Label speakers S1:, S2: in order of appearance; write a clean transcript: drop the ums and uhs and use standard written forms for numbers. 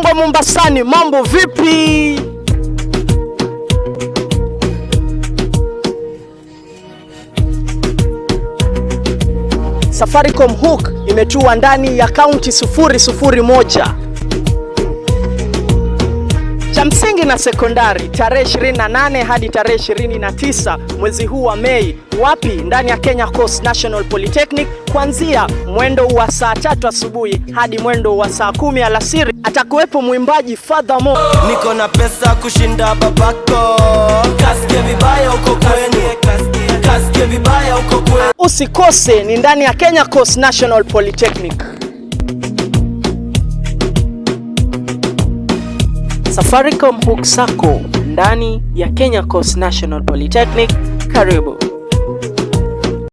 S1: wa Mombasani, mambo vipi? Safaricom Hook imetua ndani ya kaunti 001 cha msingi na sekondari tarehe 28 hadi tarehe 29 mwezi huu wa Mei. Wapi? Ndani ya Kenya Coast National Polytechnic, kuanzia mwendo wa saa 3 asubuhi hadi mwendo wa saa 10 alasiri. Atakuwepo mwimbaji Furthermore.
S2: Niko na pesa kushinda babako, kasikie vibaya uko kwenu, kasikie vibaya uko kwenu.
S1: Usikose, ni ndani ya Kenya Coast National Polytechnic. Safaricom Hook Sacco ndani ya Kenya Coast National Polytechnic. Karibu.